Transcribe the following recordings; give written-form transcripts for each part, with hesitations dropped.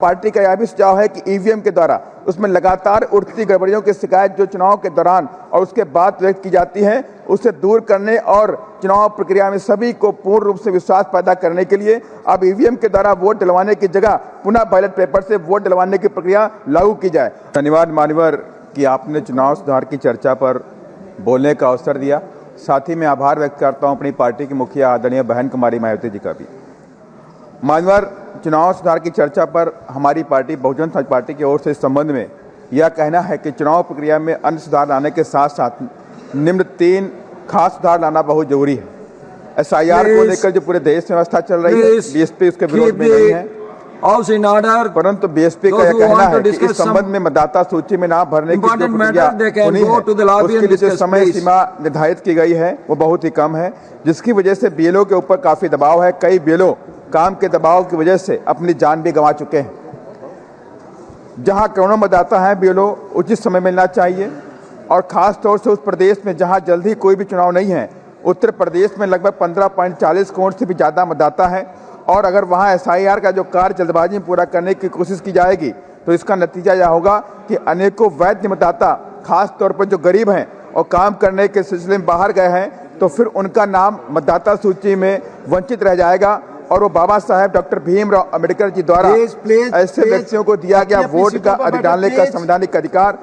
Party का यह भी सुझाव है कि ईवीएम के द्वारा उसमें लगातार उठती गड़बड़ियों की शिकायत जो चुनाव के दौरान और उसके बाद व्यक्त की जाती है उसे दूर करने और चुनाव प्रक्रिया में सभी को पूर्ण रूप से विश्वास पैदा करने के लिए अब ईवीएम के द्वारा वोट डलवाने की जगह पुनः बैलेट पेपर से वोट डलवाने की प्रक्रिया लागू की जाए। धन्यवाद मान्यवर कि आपने चुनाव सुधार की चर्चा पर बोलने का अवसर दिया। साथ ही मैं आभार व्यक्त करता हूँ अपनी पार्टी की मुखिया आदरणीय बहन कुमारी मायावती जी का भी। मान्यवर, चुनाव सुधार की चर्चा पर हमारी पार्टी बहुजन समाज पार्टी की ओर से इस संबंध में यह कहना है कि चुनाव प्रक्रिया में अन्य सुधार लाने के साथ साथ निम्न 3 खास सुधार लाना बहुत जरूरी है। एसआईआर को लेकर जो पूरे देश में व्यवस्था चल रही है, बीएसपी उसके विरोध में नहीं है, परंतु बीएसपी का यह कहना है कि इस संबंध में मतदाता सूची में नाम भरने की जो प्रक्रिया होनी है उसके लिए जो समय सीमा निर्धारित की गई है वो बहुत ही कम है, जिसकी वजह से बीएलओ के ऊपर काफी दबाव है। कई बीएलओ काम के दबाव की वजह से अपनी जान भी गंवा चुके हैं। जहां करोड़ों मतदाता हैं, बीएलओ उचित समय मिलना चाहिए और खास तौर से उस प्रदेश में जहां जल्दी कोई भी चुनाव नहीं है, उत्तर प्रदेश में लगभग 15.40 करोड़ से भी ज़्यादा मतदाता है और अगर वहां एसआईआर का जो कार्य जल्दबाजी में पूरा करने की कोशिश की जाएगी तो इसका नतीजा यह होगा कि अनेकों वैध मतदाता, खास तौर पर जो गरीब हैं और काम करने के सिलसिले में बाहर गए हैं, तो फिर उनका नाम मतदाता सूची में वंचित रह जाएगा और वो बाबा साहेब डॉक्टर भीमराव अम्बेडकर जी द्वारा ऐसे व्यक्तियों को दिया गया वोट का अधिकार डालने का संवैधानिक अधिकार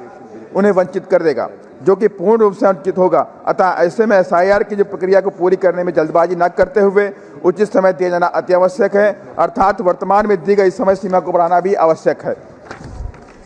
उन्हें वंचित कर देगा, जो कि पूर्ण रूप से वंचित होगा। अतः ऐसे में एसआईआर की जो प्रक्रिया को पूरी करने में जल्दबाजी न करते हुए उचित समय दिया जाना अति आवश्यक है, अर्थात वर्तमान में दी गई समय सीमा को बढ़ाना भी आवश्यक है।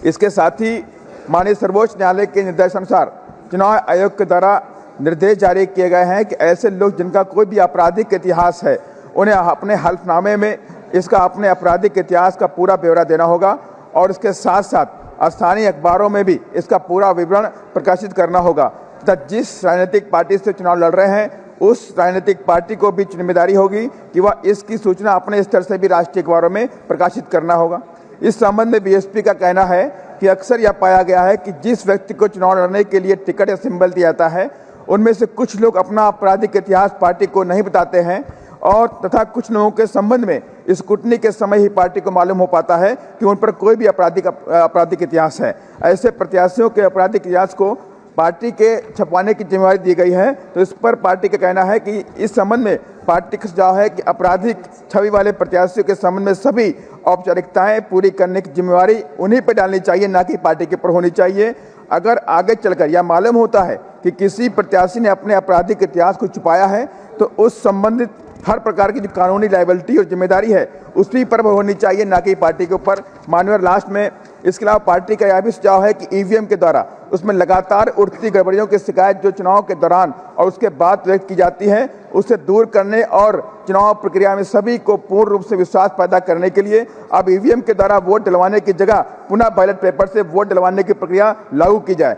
इसके साथ ही माननीय सर्वोच्च न्यायालय के निर्देशानुसार चुनाव आयोग के द्वारा निर्देश जारी किए गए हैं कि ऐसे लोग जिनका कोई भी आपराधिक इतिहास है उन्हें अपने हल्फनामे में इसका अपने आपराधिक इतिहास का पूरा ब्यौरा देना होगा और इसके साथ साथ स्थानीय अखबारों में भी इसका पूरा विवरण प्रकाशित करना होगा तथा जिस राजनीतिक पार्टी से चुनाव लड़ रहे हैं उस राजनीतिक पार्टी को भी जिम्मेदारी होगी कि वह इसकी सूचना अपने स्तर से भी राष्ट्रीय अखबारों में प्रकाशित करना होगा। इस संबंध में बीएसपी का कहना है कि अक्सर यह पाया गया है कि जिस व्यक्ति को चुनाव लड़ने के लिए टिकट या सिंबल दिया जाता है उनमें से कुछ लोग अपना आपराधिक इतिहास पार्टी को नहीं बताते हैं और तथा कुछ लोगों के संबंध में स्क्रूटनी के समय ही पार्टी को मालूम हो पाता है कि उन पर कोई भी आपराधिक इतिहास है। ऐसे प्रत्याशियों के आपराधिक इतिहास को पार्टी के छपवाने की जिम्मेदारी दी गई है, तो इस पर पार्टी का कहना है कि इस संबंध में पार्टी का सुझाव है कि आपराधिक छवि वाले प्रत्याशियों के संबंध में सभी औपचारिकताएं पूरी करने की जिम्मेदारी उन्हीं पर डालनी चाहिए, ना कि पार्टी के ऊपर होनी चाहिए। अगर आगे चलकर यह मालूम होता है कि किसी प्रत्याशी ने अपने आपराधिक इतिहास को छुपाया है तो उस संबंधित हर प्रकार की जो कानूनी लायबिलिटी और जिम्मेदारी है उसी पर होनी चाहिए, ना कि पार्टी के ऊपर। माननीय लास्ट में इसके अलावा पार्टी का यह भी सुझाव है कि ईवीएम के द्वारा उसमें लगातार उठती गड़बड़ियों की शिकायत जो चुनाव के दौरान और उसके बाद व्यक्त की जाती है उसे दूर करने और चुनाव प्रक्रिया में सभी को पूर्ण रूप से विश्वास पैदा करने के लिए अब ईवीएम के द्वारा वोट डलवाने की जगह पुनः बैलेट पेपर से वोट डलवाने की प्रक्रिया लागू की जाए।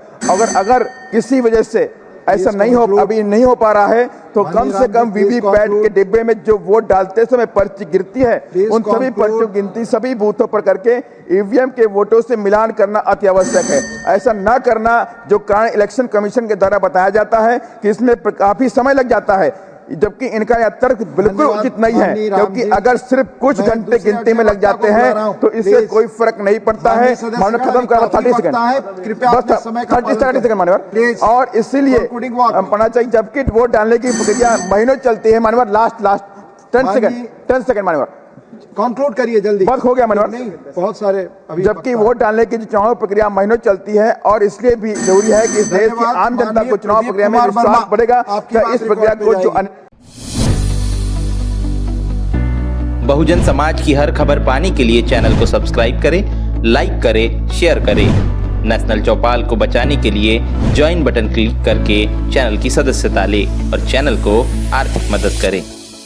अगर किसी वजह से ऐसा अभी नहीं हो पा रहा है तो कम से कम वीवीपैट के डिब्बे में जो वोट डालते समय पर्ची गिरती है उन सभी पर्चियों की गिनती सभी बूथों पर करके ईवीएम के वोटों से मिलान करना अति आवश्यक है। ऐसा न करना जो कारण इलेक्शन कमीशन के द्वारा बताया जाता है कि इसमें काफी समय लग जाता है, जबकि इनका यह तर्क बिल्कुल उचित नहीं है, क्योंकि अगर सिर्फ कुछ घंटे गिनती में लग जाते हैं तो इससे कोई फर्क नहीं पड़ता है। मानव खत्म कर 30 सेकंड मानवर, और इसीलिए पढ़ना चाहिए जबकि वोट डालने की प्रक्रिया महीनों चलती है। मानवर लास्ट 10 सेकंड मानवर कंक्लूड करिए जल्दी, बहुत हो गया मानवर, बहुत सारे अभी जबकि वोट डालने की चुनाव प्रक्रिया महीनों चलती है और इसलिए भी जरूरी है कि इस देश की आम जनता को चुनाव प्रक्रिया में विश्वास बढ़ेगा। इस प्रक्रिया को जो बहुजन समाज की हर खबर पाने के लिए चैनल को सब्सक्राइब करें, लाइक करें, शेयर करें। नेशनल चौपाल को बचाने के लिए ज्वाइन बटन क्लिक करके चैनल की सदस्यता लें और चैनल को आर्थिक मदद करें।